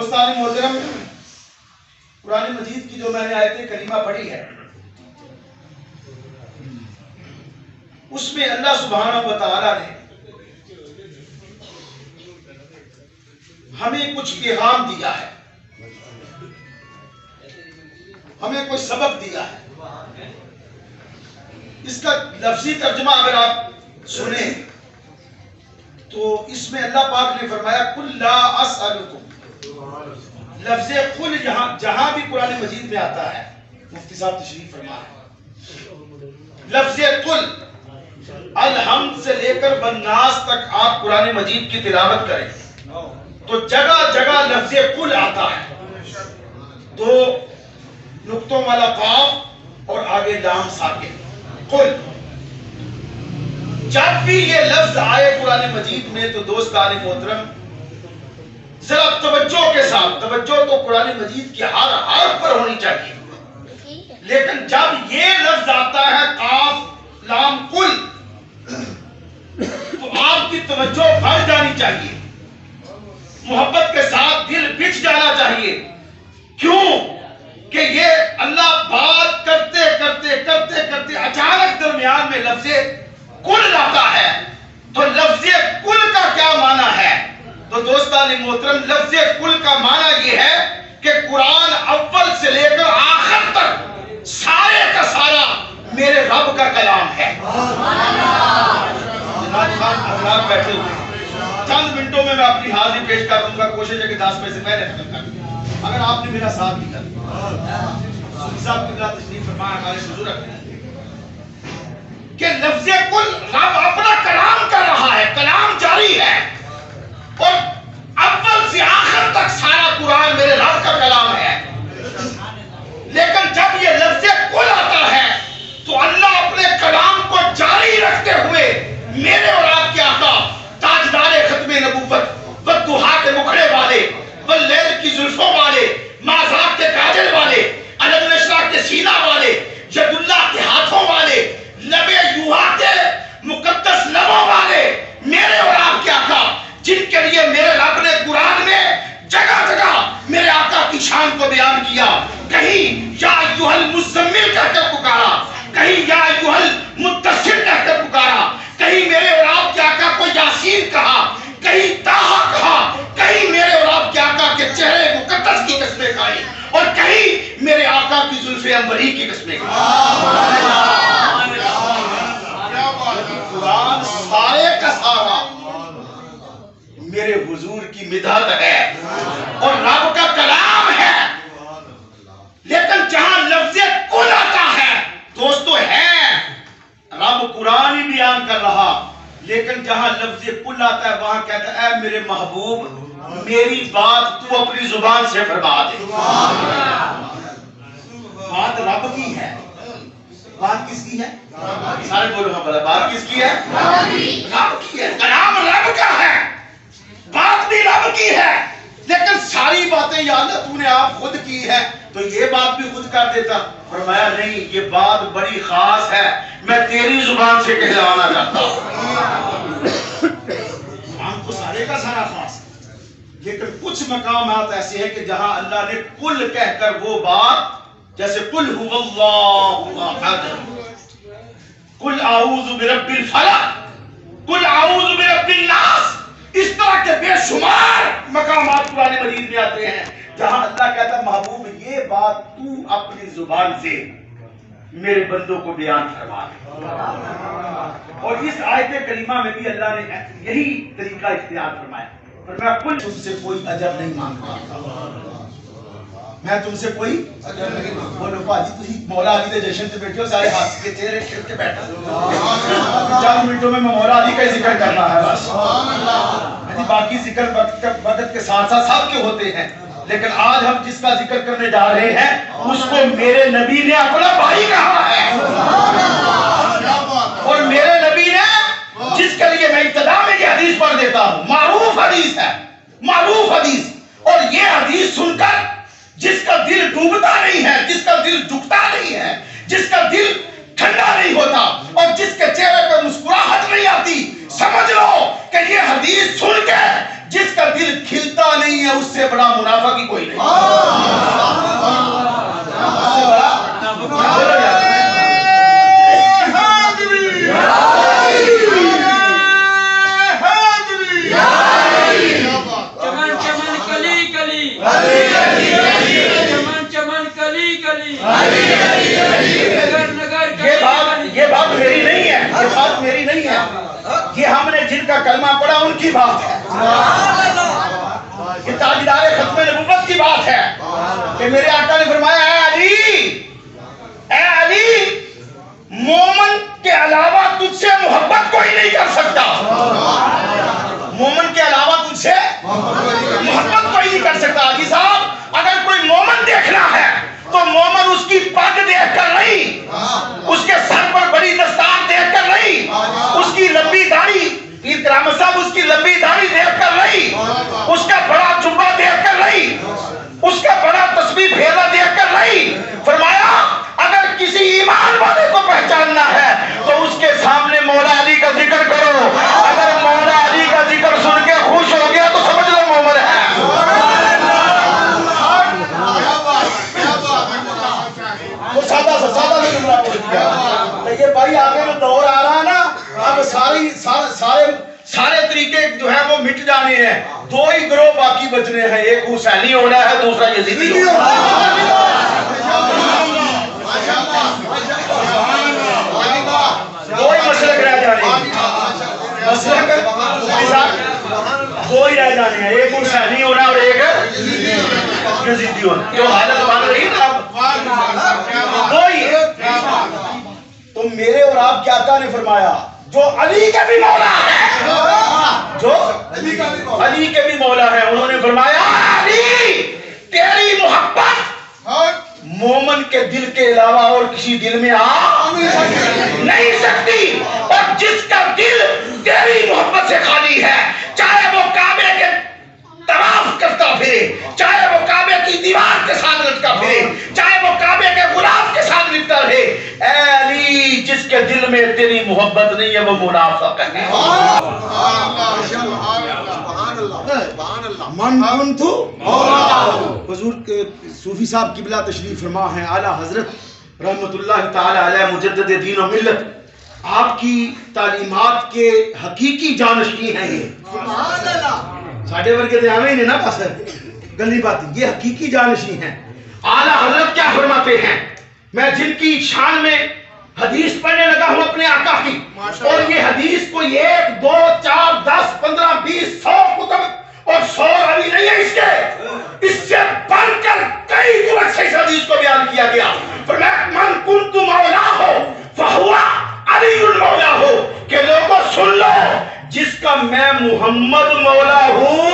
دوستان محترم، قرآن مجید کی جو میں نے آیت کریمہ پڑھی ہے اس میں اللہ سبحانہ و تعالی نے ہمیں کچھ پیغام دیا ہے، ہمیں کوئی سبق دیا ہے۔ اس کا لفظی ترجمہ اگر آپ سنیں تو اس میں اللہ پاک نے فرمایا قل لا اسألکم۔ لفظ قل جہاں بھی قرآن مجید میں آتا ہے، مفتی صاحب تشریف فرما ہے، لفظ قل الحمد سے لے کر بالناس تک آپ قرآن مجید کی تلاوت کریں تو جگہ جگہ لفظ قل آتا ہے، دو نقطوں والا قاف اور آگے لام ساکن، قل۔ جب بھی یہ لفظ آئے قرآن مجید میں تو دوستان محترم ذرا توجہ کے ساتھ، توجہ تو قرآن مجید کی ہر حرف پر ہونی چاہیے، لیکن جب یہ لفظ آتا ہے قاف لام قل تو آپ کی توجہ بڑھ جانی چاہیے، محبت کے ساتھ دل بچ جانا چاہیے۔ کیوں کہ یہ اللہ بات کرتے کرتے کرتے کرتے اچانک درمیان میں لفظ کل لاتا ہے، تو لفظ کل کا کیا معنی ہے؟ تو دوستان محترم لفظ کل کا معنی یہ ہے کہ قرآن اول سے لے کر آخر تک سارے کا سارا میرے رب کا کلام ہے۔ حضرات بیٹھے ہوئے چند منٹوں میں اپنی حاضری پیش کر دوں گا، کوشش ہے کہ 10 بجے سے پہلے ختم کر دوں اگر آپ نے میرا ساتھ دیا۔ صاحب کی ذات تشریف فرمایا ہمارے حضور کہ لفظ کل رب اپنا کلام کر رہا ہے، کلام جاری ہے، اور اول سے آخر تک سارا قرآن میرے رب کا کلام ہے۔ لیکن جب یہ لفظ کل آتا ہے تو اللہ اپنے کلام کو جاری رکھتے ہوئے میرے اور آپ کے آقا تاجدار ختم نبوت، والضحیٰ کے مکھڑے والے، واللیل کی زلفوں والے، مازاق کے کاجل والے، علم نشرح کے سینہ والے، ید اللہ کے ہاتھوں والے، لب یوحا کے مقدس لبوں والے، میرے اور آپ کے آقا جن کے لیے میرے رب نے قرآن میں جگہ جگہ میرے آقا کی شان کو بیان کیا، کہیں یا ایھا المزمل کہہ کر پکارا، کہیں یا ایھا المدثر کہہ کر پکارا، کہیں میرے اور آپ کے آقا کو یاسین کہا، کہیں طٰہٰ کہا، کہیں میرے اور آپ کے آقا کے چہرے مقدس کی قسمیں کھائی، اور کہیں میرے آقا کی زلف عنبری کی قسمیں کھائی۔ قرآن سارے کا سارا میرے حضور کی مدحت ہے اور رب کا کلام ہے، لیکن جہاں لفظ کل آتا ہے دوستو ہے رب قرآن ہی بیان کر رہا، لیکن جہاں لفظ کل آتا ہے وہاں کہتا ہے اے میرے محبوب میری بات تو اپنی زبان سے فرما دے۔ بات رب کی ہے، بات کس کی ہے؟ سارے بولو ہاں بلا، بات کس کی ہے؟ رب کی ہے، کلام رب کا ہے، بات بھی رب کی ہے، لیکن ساری باتیں یا اللہ تو نے آپ خود کی ہے تو یہ بات بھی خود کر دیتا۔ فرمایا نہیں، یہ بات بڑی خاص ہے، میں تیری زبان سے کہلانا چاہتا ہوں۔ ہم تو سارے کا سارا خاص ہے، لیکن کچھ مقامات ایسے ہیں کہ جہاں اللہ نے کل کہہ کر وہ بات، جیسے قل هو اللہ احد، قل اعوذ برب الفلق، قل اعوذ برب الناس، اس طرح کے بے شمار مقامات قرآن مجید میں آتے ہیں جہاں اللہ کہتا ہے محبوب یہ بات تو اپنی زبان سے میرے بندوں کو بیان فرما دے۔ اور اس آیت کریمہ میں بھی اللہ نے یہی طریقہ اختیار فرمایا، فرمایا قل تم سے کوئی اجر نہیں مانگتا، میں تم سے کوئی اجر نہیں مانگتا۔ بولو باجی تسی مولا علی دے جشن تے بیٹھے ہو، سارے ہاتھ کے چہرے کھل کے بیٹھا، چند منٹوں میں مولا علی کا ذکر کرنا ہے بس، باقی ذکر وقت کے ساتھ ساتھ سب کے ہوتے ہیں، لیکن آج ہم جس کا ذکر کرنے جا رہے ہیں اس کو میرے نبی نے اپنا بھائی کہا ہے، اور میرے نبی نے جس کے لیے میں ابتدا میں یہ حدیث پڑھ دیتا ہوں، معروف حدیث ہے، معروف حدیث، اور یہ حدیث سن کر جس کا دل ڈوبتا نہیں ہے، جس کا دل جھکتا نہیں ہے، جس کا دل ٹھنڈا نہیں ہوتا، اور جس کے چہرے پر مسکراہٹ نہیں آتی، سمجھ لو کہ یہ حدیث سن کے جس کا دل کھلتا نہیں ہے اس سے بڑا منافق ہی کوئی نہیں. یہ بات میری نہیں ہے, یہ بات میری نہیں ہے, یہ ہم نے جن کا کلمہ پڑھا ان کی بات ہے. یہ تاجدار ختم نبوت کی بات ہے کہ میرے آقا نے فرمایا اے علی, مومن کے علاوہ تجھ سے محبت کوئی نہیں کر سکتا. مومن کے علاوہ تجھ سے محبت کوئی نہیں کر سکتا. علی صاحب, اگر کوئی مومن دیکھنا ہے تو مومن اس کی پگ دیکھ کر نہیں, اس کے سر پر بڑی دستار دیکھ کر نہیں, اس کی لمبی داڑھی, پیر کرامت صاحب اس کی لمبی داڑھی دیکھ کر نہیں, اس کا بڑا جبہ دیکھ کر نہیں, اس کا بڑا تسبیح پھیلا دیکھ کر نہیں. فرمایا اگر کسی ایمان والے کو پہچاننا ہے تو اس کے سامنے مولا علی کا ذکر کرو. اگر مولا علی کا ذکر سن کے خوش ہو گیا تو سمجھ لو مومن ہے. وہ سادہ یہ بھائی آگے جو دور آ رہا ہے نا, اب سارے طریقے جو ہیں وہ مٹ جانے ہیں. دو ہی گروہ باقی بچنے ہیں, ایک حسینی ہونا ہے, دوسرا یزیدی ہونا ہے. دو ہی مسلک رہ جانے ہیں, دو ہی رہ جانے ہیں, ایک حسینی ہونا اور ایک یزیدی ہونا. جو حالت بن رہی ہے دو ہی. تو میرے اور آپ کے آقا نے فرمایا جو علی کے بھی مولا ہے, جو علی کے بھی مولا ہے, انہوں نے فرمایا علی تیری محبت مومن کے دل کے علاوہ اور کسی دل میں آ نہیں سکتی. اور جس کا دل تیری محبت سے خالی ہے, چاہے وہ کعبے کے طواف کرتا پھرے, چاہے وہ کعبے کی دیوار کے ساتھ لٹکا پھرے, چاہے وہ کعبے کے غلاف کے ساتھ لٹکا رہے, اے علی جس کے دل میں تیری محبت نہیں ہے وہ منافق ہے. من کنت حضور کے صوفی صاحب قبلہ تشریف فرما ہیں اعلیٰ حضرت رحمت اللہ تعالی علیہ مجدد دین و ملت. آپ کی تعلیمات کے حقیقی جانشین ہیں یہ. ساڑھے ورگے دے آویں نے نا بس گلی بات, یہ حقیقی جانشین ہیں. اعلیٰ حضرت کیا فرماتے ہیں, میں جن کی شان میں حدیث پڑھنے لگا ہوں اپنے آقا کی, اور یہ حدیث کوئی 1 2 4 10 15 20 100 کتب اور 100 راوی نہیں ہے اس کے, اس سے بڑھ کر کئی جگہ سے اس حدیث کو بیان کیا گیا. فرمایا من کنت مولا ہو فہو علی المولا ہو, کہ لوگوں سن لو جس کا میں محمد مولا ہوں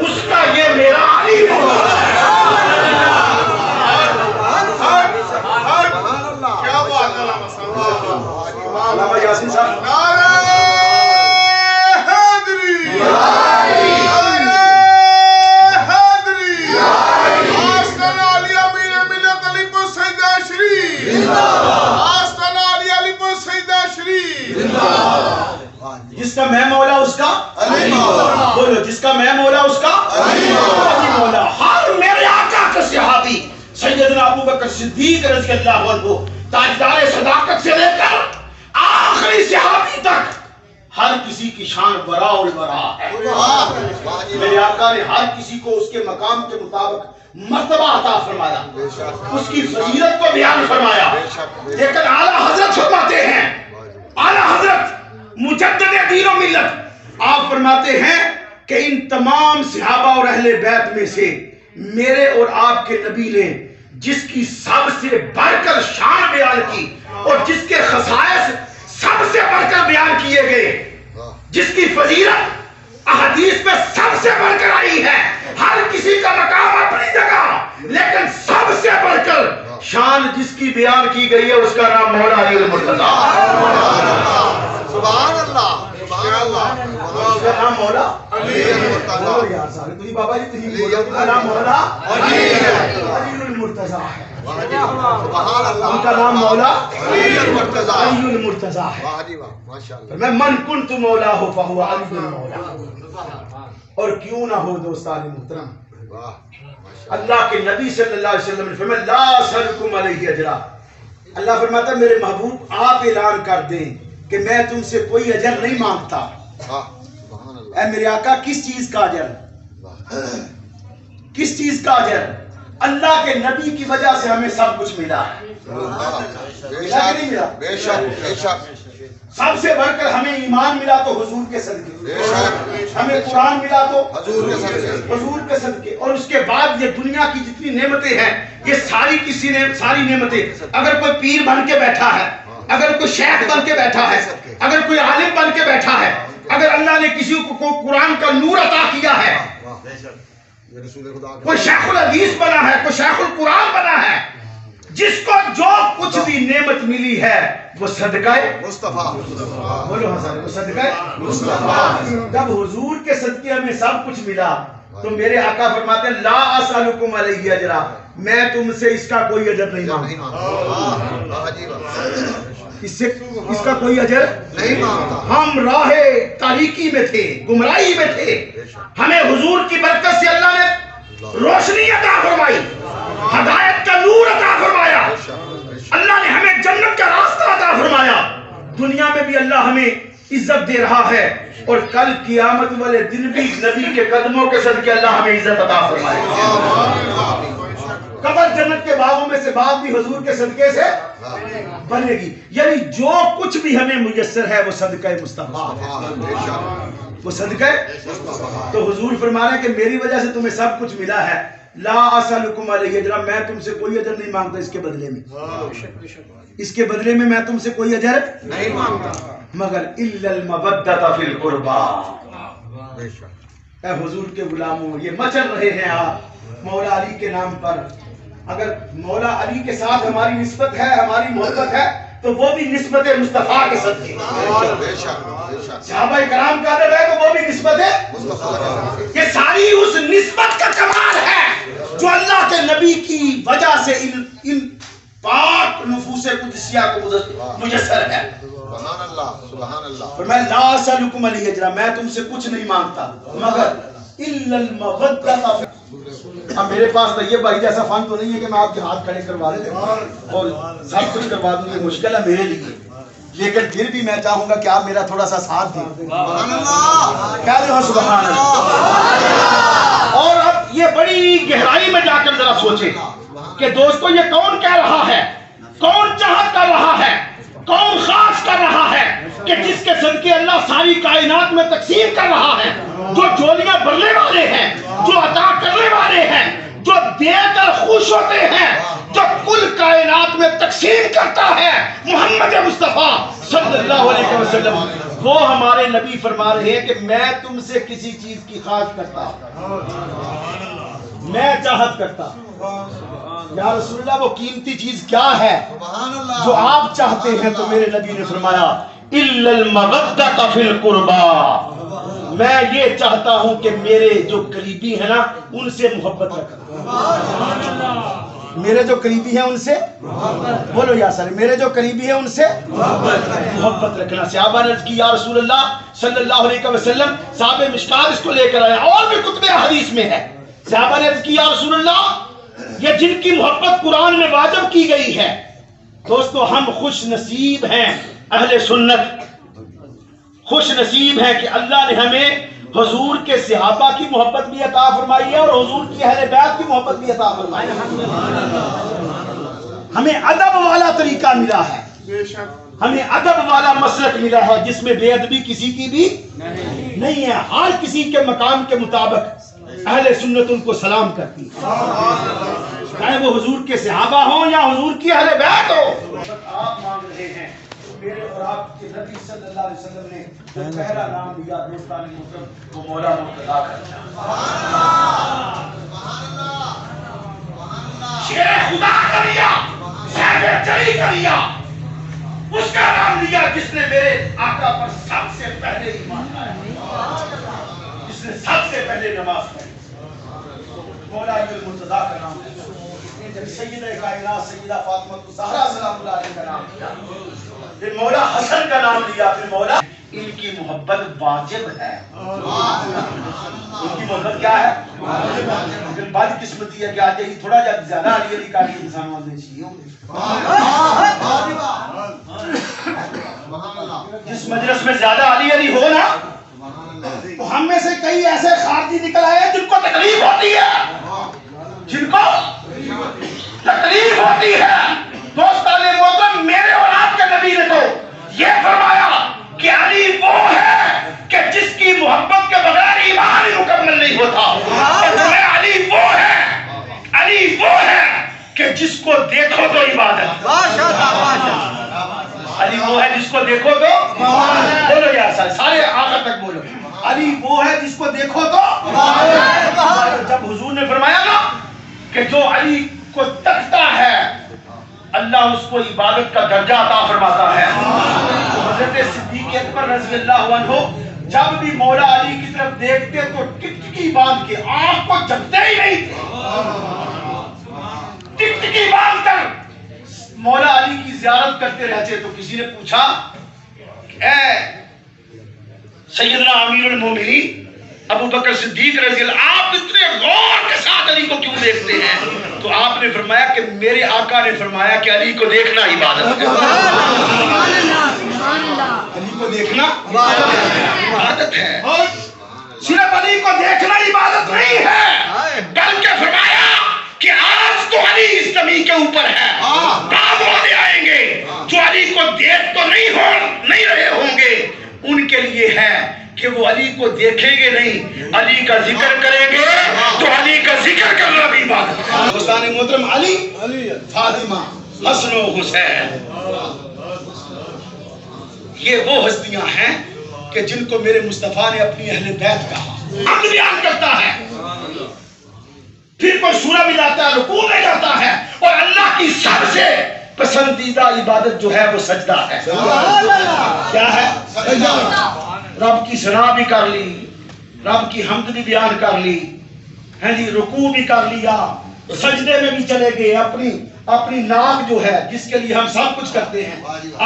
اس کا یہ میرا علی مولا ہے. کیا بات ہے علامہ یاسین صاحب. جس کا میں مولا اس کا علی مولا, بولو جس کا میں مولا اس کا علی مولا. ہر میرے آقا کے صحابی سیدنا ابو بکر صدیق رضی اللہ عنہ تاجدار صداقت سے لے کر آخری صحابی تک ہر کسی کی شان برا اور برا ہے. میرے آقا نے ہر کسی کو اس کے مقام کے مطابق مرتبہ عطا فرمایا, اس کی فضیلت کو بیان فرمایا. لیکن اعلیٰ حضرت فرماتے ہیں, اعلیٰ حضرت مجدد دین و ملت آپ فرماتے ہیں کہ ان تمام صحابہ اور اہل بیت میں سے میرے اور آپ کے نبی نے جس کی سب سے بڑھ کر شان بیان کی اور جس کے خصائص سب سے بڑھ کر بیان کیے گئے, جس کی فضیلت احادیث میں سب سے بڑھ کر آئی ہے, ہر کسی کا مقام اپنی جگہ, لیکن سب سے بڑھ کر شان جس کی بیان کی گئی ہے اس کا نام مولا علی المرتضیٰ. سبحان اللہ, اس کا نام مولا یار سارے تھی بابا جی تھی ان کا نام مولا علی المرتضیٰ ہے. ان کا نام مولا علی المرتضیٰ ہے. میں من کنت مولا ہو فہو علی المولا. اور کیوں نہ ہو دوستان محترم، اللہ کے نبی صلی اللہ علیہ وسلم نے فرمایا لا اسألکم علیہ اجرا. اللہ فرماتا ہے میرے محبوب آپ اعلان کر دیں کہ میں تم سے کوئی اجر نہیں مانگتا. اے میرے آقا کس چیز کا اجر؟ کس چیز کا اجر؟ اللہ کے نبی کی وجہ سے ہمیں سب کچھ ملا ہے. ملا کہ نہیں ملا؟ سب سے بڑھ کر ہمیں ایمان ملا تو حضور کے صدقے، ہمیں قرآن ملا تو حضور کے صدقے، اور اس کے بعد یہ دنیا کی جتنی نعمتیں ہیں یہ ساری نعمتیں اگر کوئی پیر بن کے بیٹھا ہے، اگر کوئی شیخ بن کے بیٹھا ہے، اگر کوئی عالم بن کے بیٹھا ہے، اگر اللہ نے کسی کو قرآن کا نور عطا کیا ہے، کوئی شیخ الحدیث بنا ہے، کوئی شیخ القرآن بنا ہے، جس کو جو کچھ بھی نعمت ملی ہے وہ صدقہ مصطفیٰ. بولو حسن، وہ صدقہ مصطفیٰ. جب حضور کے صدقے ہمیں سب کچھ ملا تو میرے آقا فرماتے ہیں لا اسألکم علیہ اجرا، میں تم سے اس کا کوئی اجر نہیں مانگتا. اس کا کوئی اجر نہیں مانگتا. ہم راہ تاریکی میں تھے، گمراہی میں تھے، ہمیں حضور کی برکت سے اللہ نے روشنی عطا فرمائی، ہدایت کا نور عطا فرمایا، اللہ نے ہمیں جنت کا راستہ عطا فرمایا. دنیا میں بھی اللہ ہمیں عزت دے رہا ہے اور کل قیامت والے دن بھی نبی کے قدموں کے صدقے اللہ ہمیں عزت عطا فرمائے. قبر جنت کے باغوں میں سے باغ بھی حضور کے صدقے سے بنے گی. یعنی جو کچھ بھی ہمیں میسر ہے وہ صدقہ مصطفیٰ ہے، وہ صدقہ. تو حضور فرما رہے ہیں کہ میری وجہ سے تمہیں سب کچھ ملا ہے. لا اسألکم علیہ اجرا، میں تم سے کوئی اجر نہیں مانگتا اس کے بدلے میں. اس کے بدلے میں میں تم سے کوئی اجر نہیں مانگتا مگر الا المودۃ فی القربى. اے حضور کے غلاموں، یہ مچل رہے ہیں آپ مولا علی کے نام پر. اگر مولا علی کے ساتھ ہماری نسبت ہے، ہماری محبت ہے، تو وہ بھی نسبت مصطفیٰ کے صدقے. صحابہ کرام کا ادب ہے تو وہ بھی نسبت ہے. یہ ساری اس نسبت کا کمال ہے جو اللہ کے نبی کی وجہ سے ان پاک نفوس قدسیہ کو میسر ہے. سبحان اللہ. فرمایا لا اسألکم علیہ اجرا، میں تم سے کچھ نہیں مانگتا مگر الا المودۃ. اب میرے پاس طیب بھائی جیسا فن تو نہیں ہے کہ میں آپ کے ہاتھ کھڑے کروا دوں اور سب کچھ کروا دوں، یہ مشکل ہے میرے لیے، لیکن پھر بھی میں چاہوں گا کہ آپ میرا تھوڑا سا ساتھ دیں. کہہ رہے ہو سبحان اللہ. اور اب یہ بڑی گہرائی میں جا کر ذرا سوچیں کہ دوستو یہ کون کہہ رہا ہے، کون چاہت کر رہا ہے، کون خاص کر رہا ہے کہ جس کے صدقے اللہ ساری کائنات میں تقسیم کر رہا ہے، جو جولیاں بھرنے والے ہیں، جو عطا کرنے والے ہیں، جو دے کر خوش ہوتے ہیں، جو کل کائنات میں تقسیم کرتا ہے، محمد مصطفیٰ صلی اللہ علیہ وسلم. وہ ہمارے نبی فرما رہے ہیں کہ میں تم سے کسی چیز کی خواہش کرتا، میں چاہت کرتا. یا رسول اللہ وہ قیمتی چیز کیا ہے جو آپ چاہتے ہیں؟ تو میرے نبی نے فرمایا الا المودۃ فی القربى، میں یہ چاہتا ہوں کہ میرے جو قریبی ہیں نا ان سے محبت رکھنا. میرے جو قریبی ہیں ان سے بولو یا سر، میرے جو قریبی ہیں ان سے محبت رکھنا. صحابہ نے عرض کی یا رسول اللہ صلی اللہ علیہ وسلم، صحابہ مشکات اس کو لے کر آیا اور بھی کتب حدیث میں ہے. صحابہ نے عرض کی یا رسول اللہ یہ جن کی محبت قرآن میں واجب کی گئی ہے. دوستو ہم خوش نصیب ہیں، اہل سنت خوش نصیب ہیں کہ اللہ نے ہمیں حضور کے صحابہ کی محبت بھی عطا فرمائی ہے اور حضور کی اہل بیت کی محبت بھی عطا فرمائی ہے. ہمیں ادب والا طریقہ ملا ہے، ہمیں ادب والا مسلک ملا ہے جس میں بے ادبی کسی کی بھی نہیں ہے. ہر کسی کے مقام کے مطابق اہل سنت ان کو سلام کرتی ہے، چاہے وہ حضور کے صحابہ ہوں یا حضور کی اہل بیت ہو. آپ مانگ رہے ہیں میرے اور آپ کے نبی صلی اللہ علیہ وسلم نے جو پہلا نام دیا دوستان محترم وہ مولا مرتضیٰ کا. شیر خدا کا لیا، صاحب جلی کا لیا، اس کا نام لیا جس نے میرے آقا پر سب سے پہلے ایمان لایا، جس نے پہلے نماز پڑھی مولا علی المرتضیٰ کا نام لیا، جب سیدہ کائنات سیدہ فاطمہ الزہرا سلام اللہ علیہ کا نام لیا، پھر مولا حسن کا نام لیا، پھر مولا ان کی محبت واجب ہے، ان کی محبت کیا ہے؟ پھر بد قسمتی ہے کہ آج یہی تھوڑا زیادہ علی علی کا انسان والے چاہیے ہوں گے۔ جس مجلس میں زیادہ علی علی ہو نا تو ہم میں سے کئی ایسے خارجی نکل آئے جن کو تکلیف ہوتی ہے، جن کو تکلیف ہوتی ہے۔ دوستان محترم، میرے اور آپ کے نبی نے تو یہ فرمایا کہ علی وہ ہے کہ جس کی محبت کے بغیر ایمان ہی مکمل نہیں ہوتا، اور علی وہ ہے، علی وہ ہے کہ جس کو دیکھو تو عبادت، علی وہ ہے جس کو دیکھو تو بولو یار سارے آخر تک بولو، علی وہ ہے جس کو دیکھو تو۔ جب حضور نے فرمایا نا کہ جو علی کو تکتا ہے اللہ اس کو عبادت کا درجہ عطا فرماتا ہے۔ حضرت صدیق اکبر رضی اللہ عنہ جب بھی مولا علی کی طرف دیکھتے تو ٹکٹکی باندھ کے آنکھ کو جھپکتے ہی نہیں تھے، ٹکٹکی باندھ کر مولا علی کی زیارت کرتے رہتے۔ تو کسی نے پوچھا اے سیدنا امیر المومنین ابو بکر صدیق رضی اللہ، آپ اتنے غور کے ساتھ علی کو کیوں دیکھتے ہیں؟ تو آپ نے فرمایا کہ میرے آقا نے فرمایا کہ علی کو دیکھنا عبادت ہے، علی کو دیکھنا عبادت ہے۔ صرف علی کو دیکھنا عبادت نہیں ہے بلکہ فرمایا کہ آج تو علی اس زمین کے اوپر ہے، بعد والے آئیں گے جو علی کو دیکھ تو نہیں رہے ہوں گے، ان کے لیے ہے کہ وہ علی کو دیکھیں گے نہیں، علی کا ذکر کریں گے تو علی کا ذکر کرنا بھی عبادت ہے۔ دوستان محترم، علی، فاطمہ، حسن و حسین، یہ وہ ہستیاں ہیں کہ جن کو میرے مصطفیٰ نے اپنی اہل بیت کہا۔ عبد بیان کرتا ہے، پھر کوئی سورہ بھی لاتا ہے، رکوع میں جاتا ہے، اور اللہ کی سب سے پسندیدہ عبادت جو ہے وہ سجدہ ہے۔ کیا ہے؟ سجدہ۔ رب کی ثنا بھی کر لی، رب کی حمد بھی بیان کر لی، ہے جی، رکوع بھی کر لیا، سجدے میں بھی چلے گئے، اپنی ناک جو ہے جس کے لیے ہم سب کچھ کرتے ہیں،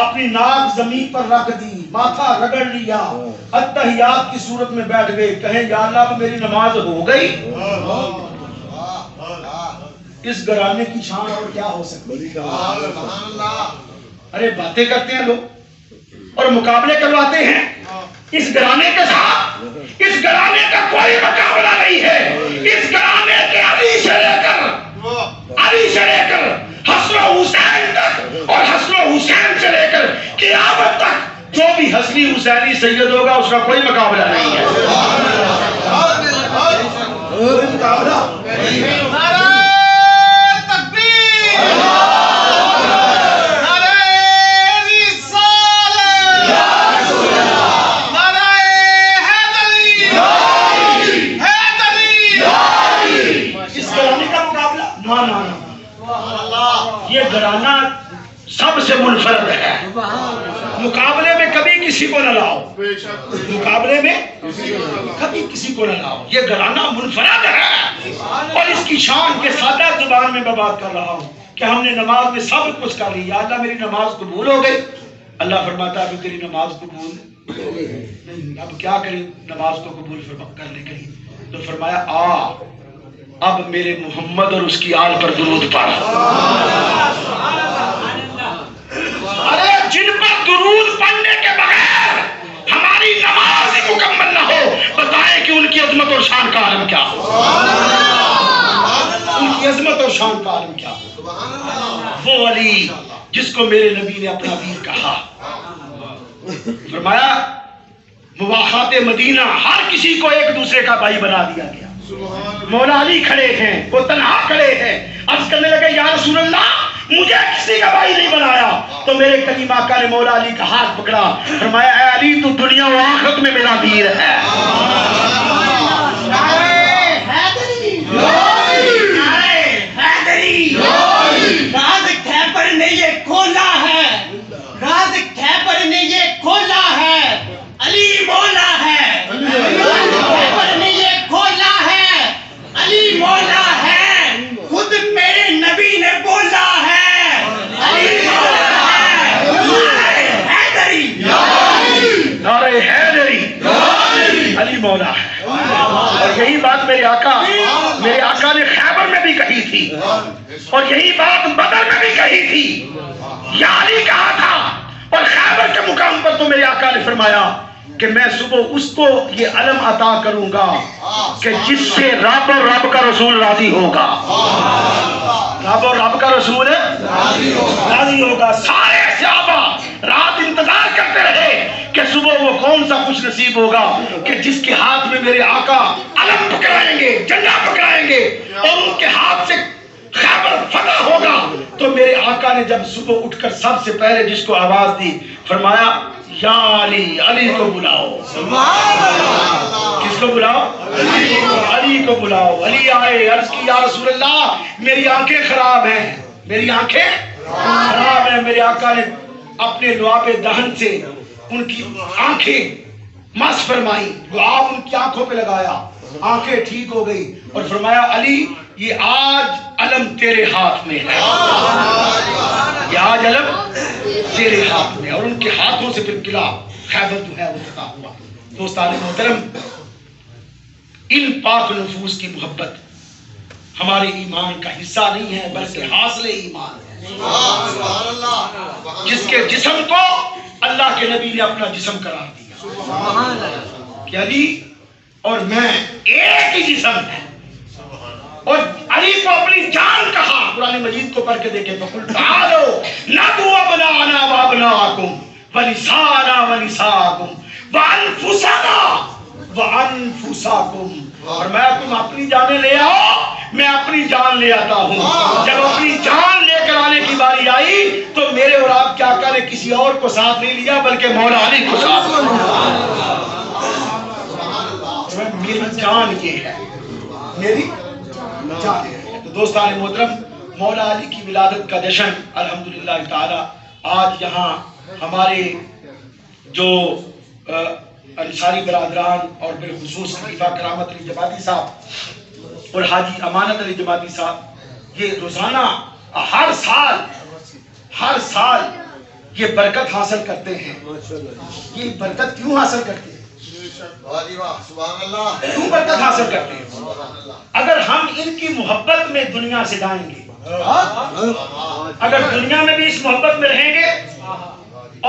اپنی ناک زمین پر رکھ دی، ماتھا رگڑ لیا، اتحیات کی صورت میں بیٹھ گئے، کہیں یا اللہ اب میری نماز ہو گئی۔ اس گھرانے کی شان اور کیا ہو سکتی ہے؟ ارے باتیں کرتے ہیں لوگ اور مقابلے کرواتے ہیں اس گھرانے کے ساتھ، اس گھرانے کا کوئی مقابلہ نہیں ہے۔ اس گھرانے کے علی سے لے کر حسن و حسین تک، اور حسن و حسین سے لے کر قیامت تک جو بھی حسنی حسینی سید ہوگا اس کا کوئی مقابلہ نہیں ہے۔ کوئی مقابلہ نہیں ہے۔ یہ گھرانہ سب سے منفرد ہے، مقابلے میں کبھی کسی کو نہ لاؤ، مقابلے میں کبھی کسی کو نہ لاؤ، یہ گھرانہ منفرد ہے۔ اور اس کی شان کے سادہ زبان میں بات کر رہا ہوں کہ ہم نے نماز میں سب کچھ کر لی، یا اللہ میری نماز قبول ہو گئی، اللہ فرماتا ہے تیری نماز قبول نہیں، اب کیا کریں نماز کو قبول کرنے کے لیے؟ تو فرمایا اب میرے محمد اور اس کی آل پر درود پڑھ۔ ارے جن پر درود پڑھنے کے بغیر ہماری نماز ہی مکمل نہ ہو، بتائیں کہ ان کی عظمت اور شان کا عالم کیا ہو، ان کی عظمت اور شان کا عالم کیا ہو۔ وہ علی جس کو میرے نبی نے اپنا ویر کہا، فرمایا مواخات مدینہ ہر کسی کو ایک دوسرے کا بھائی بنا دیا گیا۔ مولا علی کھڑے ہیں، وہ تنہا کھڑے ہیں، عرض کرنے لگے یا رسول اللہ مجھے کسی کا بھائی نہیں بنایا۔ تو میرے کریم آقا نے مولا علی کا ہاتھ پکڑا، فرمایا اے علی تو دنیا و آخرت میں میرا ویر ہے۔ راز خیبر نے یہ کھولا ہے، راز خیبر نے یہ کھولا ہے، علی مولا ہے، خیبر نے یہ کھولا تھی اور یہی بات بدر میں بھی کہی تھی، یا علی کہا تھا، اور خیبر کے مقام پر تو میرے آقا نے فرمایا کہ میں صبح اس کو یہ علم عطا کروں گا کہ جس سے رب اور رب کا رسول راضی ہوگا، رب اور رب کا رسول راضی ہوگا۔ سارے صحابہ رات انتظار کرتے رہے کہ صبح وہ کون سا خوش نصیب ہوگا کہ جس کے ہاتھ میں میرے آقا علم پکڑائیں گے، جھنڈا پکڑائیں گے اور ان کے ہاتھ سے خیبر فتح ہوگا۔ تو میرے آقا نے جب صبح اٹھ کر سب سے پہلے جس کو آواز دی، فرمایا یا علی، علی کو بلاؤ۔ کس کو بلاؤ؟ علی کو بلاؤ۔ علی آئے، عرض کی یا رسول اللہ میری آنکھیں خراب ہیں، میری آنکھیں خراب ہیں۔ میرے آقا نے اپنے لعاب دہن سے ان کی آنکھیں مس فرمائی، لعاب ان کی آنکھوں پہ لگایا، آنکھیں ٹھیک ہو گئی اور فرمایا علی یہ آج علم تیرے ہاتھ میں ہے، یہ آج علم تیرے ہاتھ میں، اور ان کے ہاتھوں سے پھر قلعہ خیبر جو ہے وہ فتح ہوا۔ دوستان محترم، ان پاک نفوس کی محبت ہمارے ایمان کا حصہ نہیں ہے بلکہ حاصل ایمان ہے۔ جس کے جسم کو اللہ کے نبی نے اپنا جسم قرار دیا کہ علی اور میں ایک ہی جسم ہے، اور علی کو اپنی جان کہا۔ قرآن مجید کو پڑھ کے دیکھیں تو قل تعالوا ندعو ابناءنا وابناءکم ونساءنا ونساءکم وانفسنا وانفساکم، اور میں تم اپنی جانیں لے آؤ، میں اپنی جان لے آتا ہوں۔ جب اپنی جان لے کر آنے کی باری آئی تو میرے اور آپ کے آقا نے کسی اور کو ساتھ نہیں لیا بلکہ مولا علی کو ساتھ لیا۔ میری جان یہ ہے، میری جان ہے۔ تو دوستان محترم، مولا علی کی ولادت کا جشن الحمدللہ تعالی آج یہاں ہمارے جو انصاری برادران اور بالخصوص خلیفہ کرامت علی جماعتی صاحب اور حاجی امانت علی جماعتی صاحب یہ روزانہ ہر سال یہ برکت حاصل کرتے ہیں۔ یہ برکت کیوں حاصل کرتے ہیں؟ کیوں برکت حاصل کرتے ہیں؟ اگر ہم ان کی محبت میں دنیا سے جائیں گے، اگر دنیا میں بھی اس محبت میں رہیں گے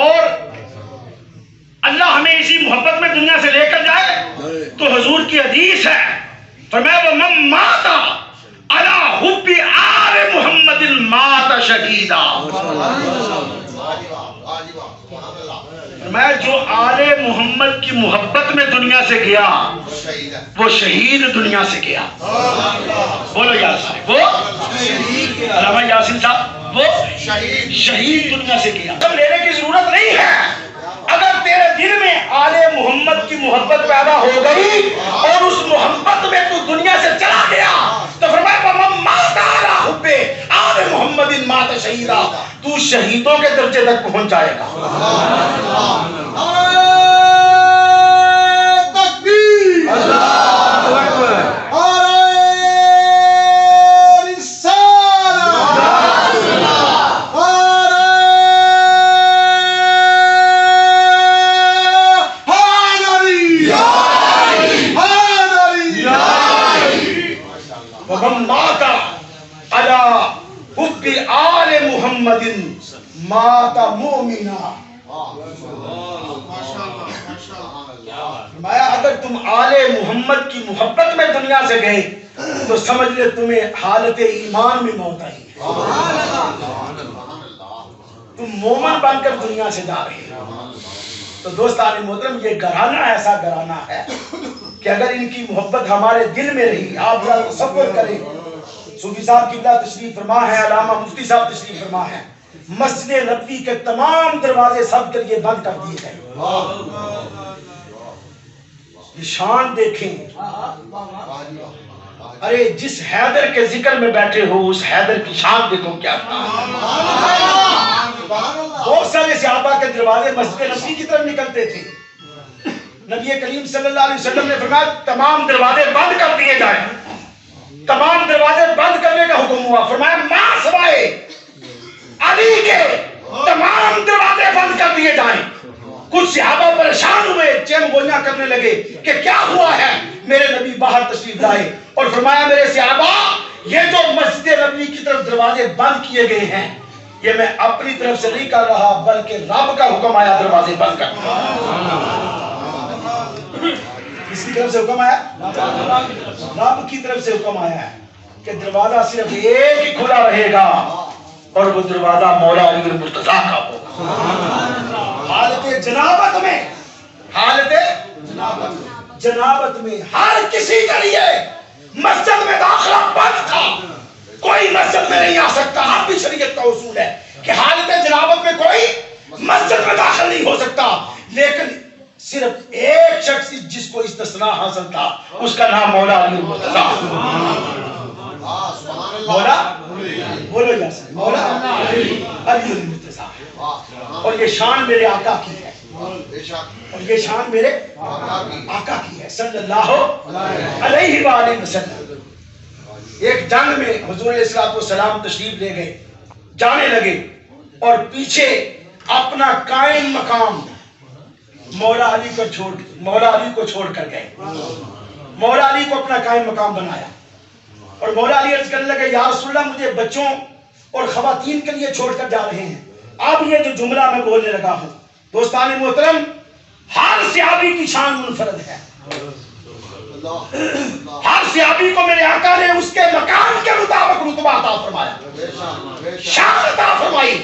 اور اللہ ہمیں اسی محبت میں دنیا سے لے کر جائے تو حضور کی حدیث ہے، فرمایا وَمَن مَاتَ عَلَى حُبِّ آلِ مُحَمَّدٍ مَاتَ شَهِيدًا، فرمایا جو آل محمد کی محبت میں دنیا سے گیا وہ شہید دنیا سے گیا۔ بولو یاسین، وہ علامہ یاسین صاحب وہ شہید دنیا سے گیا۔ تب لینے کی ضرورت نہیں ہے، اگر تیرے دل میں آل محمد کی محبت پیدا ہو گئی اور اس محبت میں تو دنیا سے چلا گیا تو فرمایا وَمَن مَاتَ عَلَى حُبِّ آلِ مُحَمَّدٍ مَاتَ شَهِيدًا، تو شہیدوں کے درجے تک پہنچ جائے گا۔ تکبیر، اللہ اکبر، مات مومنا۔ فرمایا اگر تم آل محمد کی محبت میں دنیا سے گئے تو سمجھ لے تمہیں حالت ایمان میں موت آئی، تم مومن بن کر دنیا سے جا رہے ہو۔ تو دوستان محترم، یہ گھرانہ ایسا گھرانہ ہے کہ اگر ان کی محبت ہمارے دل میں رہی، آپ ذرا تصور کریں، صوفی صاحب قبلہ تشریف فرما ہے، علامہ مفتی صاحب تشریف فرما ہے، مسجد نبوی کے تمام دروازے سب کے لیے بند کر دیے گئے۔ یہ شان دیکھیں، ارے جس حیدر کے ذکر میں بیٹھے ہو اس حیدر کی شان دیکھو کیا۔ بہت سارے صحابہ کے دروازے مسجد نبوی کی طرف نکلتے تھے، نبی کریم صلی اللہ علیہ وسلم نے فرمایا تمام دروازے بند کر دیے جائیں، تمام دروازے بند کرنے کا حکم ہوا۔ فرمایا ماں سوائے علی کے تمام دروازے بند کر دیے جائیں۔ کچھ صحابہ پریشان ہوئے، چین گوئیاں کرنے لگے کہ کیا ہوا ہے۔ میرے نبی باہر تشریف لائے اور فرمایا میرے صحابہ یہ جو مسجد نبوی کی طرف دروازے بند کیے گئے ہیں یہ میں اپنی طرف سے نہیں کر رہا بلکہ رب کا حکم آیا دروازے بند کر. کس کی طرف سے حکم آیا؟ رب کی طرف سے حکم آیا ہے کہ دروازہ صرف ایک ہی کھلا رہے گا اور وہ دروازہ مولا علی المرتضیٰ کا ہوگا. حالت جنابت میں ہر کسی کے لیے مسجد میں داخلہ بند تھا. کوئی مسجد میں نہیں آ سکتا. اب بھی شریعت کا اصول ہے کہ حالت جنابت میں کوئی مسجد میں داخل نہیں ہو سکتا. لیکن صرف ایک شخص جس کو استثناء حاصل تھا اس کا نام مولا علی المرتضیٰ. مولا بولو جیسے مولا علی المرتضیٰ. اور یہ شان میرے آقا کی ہے اور یہ شان میرے آقا کی ہے صلی اللہ علیہ وآلہ وسلم. ایک جنگ میں حضور علیہ السلام تشریف لے گئے, جانے لگے اور پیچھے اپنا قائم مقام مولا علی کو چھوڑ کر گئے. مولا علی کو اپنا قائم مقام بنایا اور مولا علی عرض کرنے لگے یا رسول اللہ مجھے بچوں اور خواتین کے لیے چھوڑ کر جا رہے ہیں. اب یہ جو جملہ میں بولنے لگا ہوں دوستان محترم, ہر صحابی کی شان منفرد ہے. ہر صحابی کو میرے آقا نے اس کے مقام کے مطابق رتبہ عطا فرمایا, شان عطا فرمائی,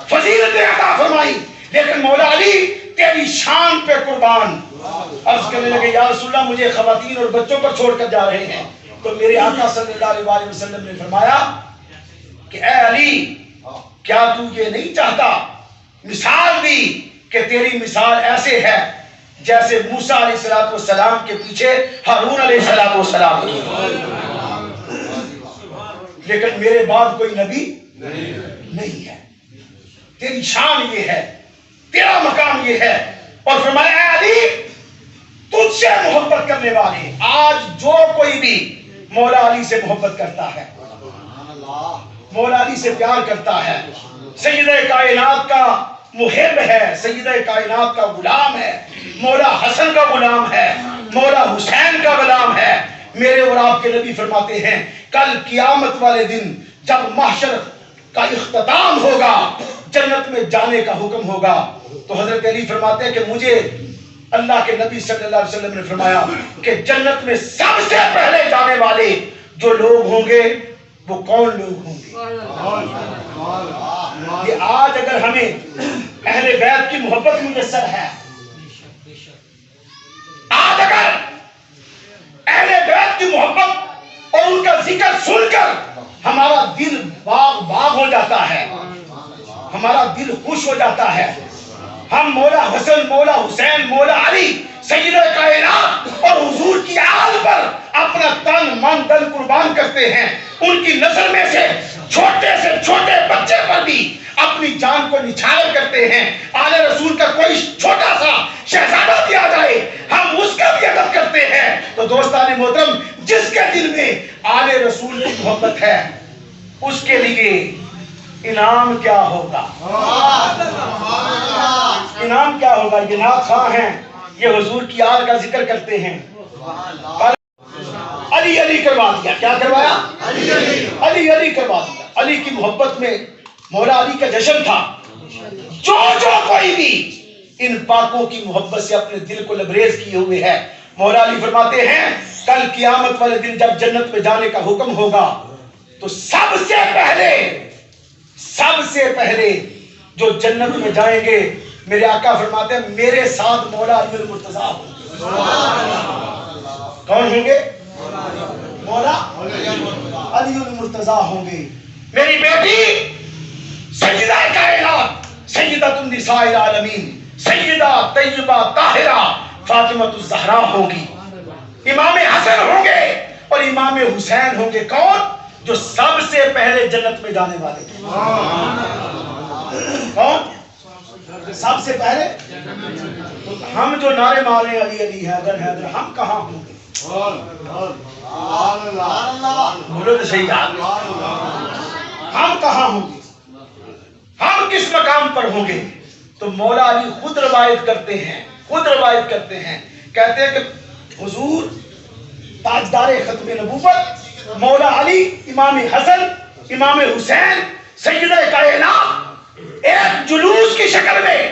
فضیلت عطا فرمائی. لیکن مولا علی تیری شان پہ قربان. عرض کرنے لگے یا رسول اللہ مجھے خواتین اور بچوں پر چھوڑ کر جا رہے ہیں. تو میرے آقا صلی اللہ علیہ وسلم نے فرمایا کہ اے علی کیا تو یہ نہیں چاہتا, مثال دی کہ تیری مثال ایسے ہے جیسے موسیٰ علیہ السلام کے پیچھے ہارون علیہ السلام کی. لیکن میرے بعد کوئی نبی نہیں ہے. تیری شان یہ ہے, تیرا مقام یہ ہے. اور فرمایا اے علی تجھ سے محبت کرنے والے, آج جو کوئی بھی مولا علی سے محبت کرتا ہے, مولا علی سے پیار کرتا ہے, سیدہ کائنات کا محب ہے, سیدہ کائنات کا غلام ہے, مولا حسن کا غلام ہے, مولا حسین کا غلام ہے. میرے اور آپ کے نبی فرماتے ہیں کل قیامت والے دن جب محشر کا اختتام ہوگا, جنت میں جانے کا حکم ہوگا, تو حضرت علی فرماتے ہیں کہ مجھے اللہ کے نبی صلی اللہ علیہ وسلم نے فرمایا کہ جنت میں سب سے پہلے جانے والے جو لوگ ہوں گے وہ کون لوگ ہوں گے. یہ آج اگر ہمیں اہل بیت کی محبت میسر ہے, آج اگر اہل بیت کی محبت اور ان کا ذکر سن کر ہمارا دل باغ ہو جاتا ہے, ہمارا دل خوش ہو جاتا ہے, ہم مولا حسن, مولا حسین, مولا علی, سیدہ کائنات اور حضور کی آل پر اپنا تن من دل قربان کرتے ہیں, ان کی نظر میں سے چھوٹے بچے پر بھی اپنی جان کو نچھاور کرتے ہیں. آل رسول کا کوئی چھوٹا سا شہزادہ دیا جائے ہم اس کا بھی ادب کرتے ہیں. تو دوستان محترم جس کے دل میں آل رسول کی محبت ہے اس کے لیے انعام کیا ہوگا, انعام کیا ہوگا. یہ نعت خواں ہیں, یہ حضور کی آل کا ذکر کرتے ہیں. علی علی کروا دیا, کیا کروایا, علی کروا دیا. علی کی محبت میں مولا علی کا جشن تھا. جو کوئی بھی ان پاکوں کی محبت سے اپنے دل کو لبریز کیے ہوئے ہے, مولا علی فرماتے ہیں کل قیامت والے دن جب جنت میں جانے کا حکم ہوگا تو سب سے پہلے جو جنت میں جائیں گے میرے آقا فرماتے ہیں میرے ساتھ مولا علی المرتضیٰ ہوں گے. کون ہوں گے؟ مولا علی المرتضیٰ ہوں گے. میری بیٹی سیدہ کائنات سیدۃ النساء العالمین سیدہ طیبہ طاہرہ فاطمہ الزہرا ہوگی. امام حسن ہوں گے اور امام حسین ہوں گے. کون؟ جو سب سے پہلے جنت میں جانے والے. کون سب سے پہلے؟ ہم جو نعرے مارے علی علی حیدر حیدر, ہم کہاں ہوں گے؟ بولو تو صحیح, ہم کہاں ہوں گے, ہم کس مقام پر ہوں گے؟ تو مولا علی خود روایت کرتے ہیں, کہتے ہیں کہ حضور تاجدار ختم نبوت مولا علی، امام حسن، امام حسین، سیدہ کائنات ایک جلوس کی شکل میں،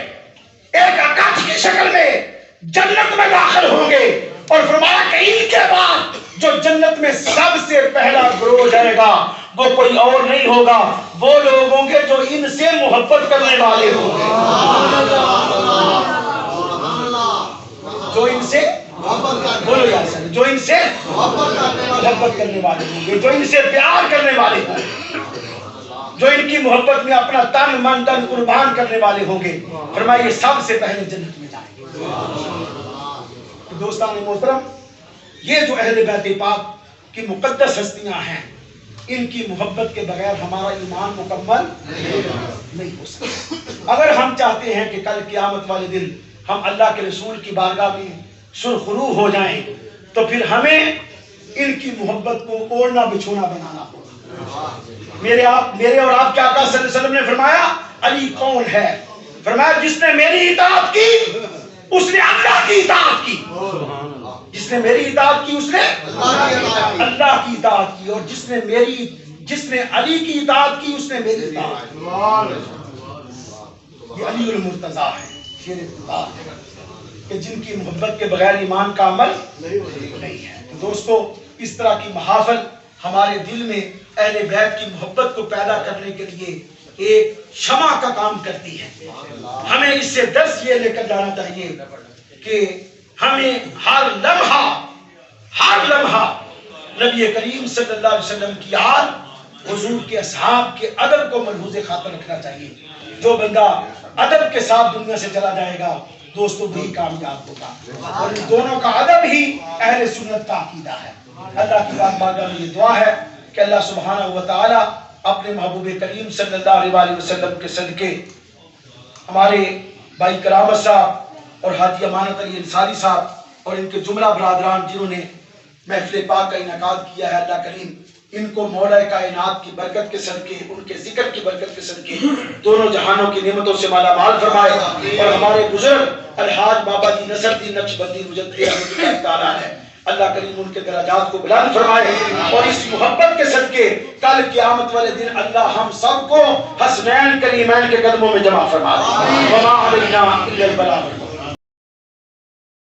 ایک اکاچ کی شکل میں جنت میں داخل ہوں گے، اور فرمایا کہ ان کے بعد جو جنت میں سب سے پہلا گروہ جائے گا وہ کوئی اور نہیں ہوگا، وہ لوگ ہوں گے جو ان سے محبت کرنے والے ہوں گے، جو ان سے بولو یا سر، جو ان سے محبت کرنے والے ہوں گے، جو ان سے پیار کرنے والے ہوں گے، جو ان کی محبت میں اپنا تن من دن قربان کرنے والے ہوں گے، فرمایا یہ سب سے پہلے جنت میں جائیں گے۔ دوستان محترم، یہ جو اہل بیت پاک کی مقدس ہستیاں ہیں، ان کی محبت کے بغیر ہمارا ایمان مکمل نہیں ہو سکتا۔ اگر ہم چاہتے ہیں کہ کل قیامت والے دن ہم اللہ کے رسول کی بارگاہ میں سرخرو ہو جائیں، تو پھر ہمیں ان کی محبت کو اوڑھنا بچھونا بنانا ہوگا۔ میرے اور آپ کے آقا صلی اللہ علیہ وسلم نے فرمایا علی کون ہے؟ فرمایا جس نے میری اطاعت کی اس نے اللہ کی اطاعت کی، جس نے میری اطاعت کی اس نے اللہ کی اطاعت کی، اور جس نے علی کی اطاعت کی اس نے میری اطاعت کی۔ یہ علی المرتضیٰ ہے، شیر خدا ہے، کہ جن کی محبت کے بغیر ایمان کا عمل نہیں ہے۔ تو دوستو، اس طرح کی محافل ہمارے دل میں اہل بیت کی محبت کو پیدا کرنے کے لیے ایک شمع کا کام کرتی ہے۔ ہمیں اس سے درس یہ لے کر جانا چاہیے کہ ہمیں ہر لمحہ نبی کریم صلی اللہ علیہ وسلم کی آل، حضور کے اصحاب کے ادب کو ملحوظ خاطر رکھنا چاہیے۔ جو بندہ ادب کے ساتھ دنیا سے چلا جائے گا دوستو وہی کامیاب ہوگا، اور ان دونوں کا ادب ہی اہل سنت کا عقیدہ ہے۔ اللہ کی بارگاہ میں یہ دعا ہے کہ اللہ سبحانہ و تعالی اپنے محبوب کریم صلی اللہ علیہ وسلم کے صدقے ہمارے بھائی کرامت صاحب اور حاجی امانت علی انصاری صاحب اور ان کے جملہ برادران جنہوں نے محفل پاک کا انعقاد کیا ہے، اللہ کریم ان کو مولا کائنات کی برکت کے صدقے، ان کے ذکر کی برکت کے صدقے دونوں جہانوں کی نعمتوں سے مالا مال فرمائے، اور ہمارے بزرگ الحاج بابا جی نصر الدین نقشبندی مجدد رحمۃ اللہ تعالیٰ ہے، اللہ کریم ان کے درجات کو بلند فرمائے، اور اس محبت کے صدقے کل قیامت والے دن اللہ ہم سب کو حسنین کریمین کے قدموں میں جمع فرمائے۔ وما علینا الا البلاغ۔